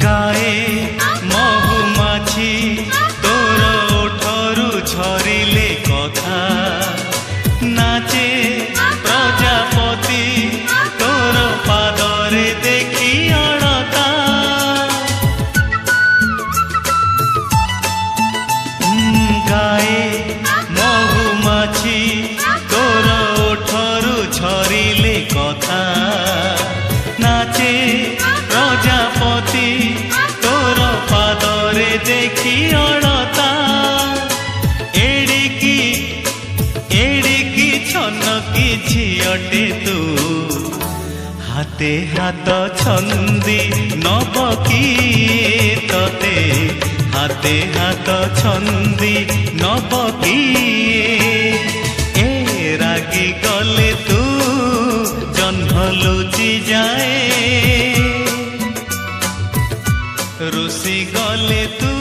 गाए महुमाछी तोर ओठरू झरिले कथा नाचे प्रजापति तोर पादरे देखी अड़ता गाए महुमाछी तोर ओठरू झरिले कथा नाचे प्रजापति तोर पादरे देखी अड़ता एड़िकी छनकी झियटे तू हाते हाथ छंदी नबकी तते हाते हाथ छंदी नबकी ए रागी गले तू जन्म लुचि जाए रुसी गले तू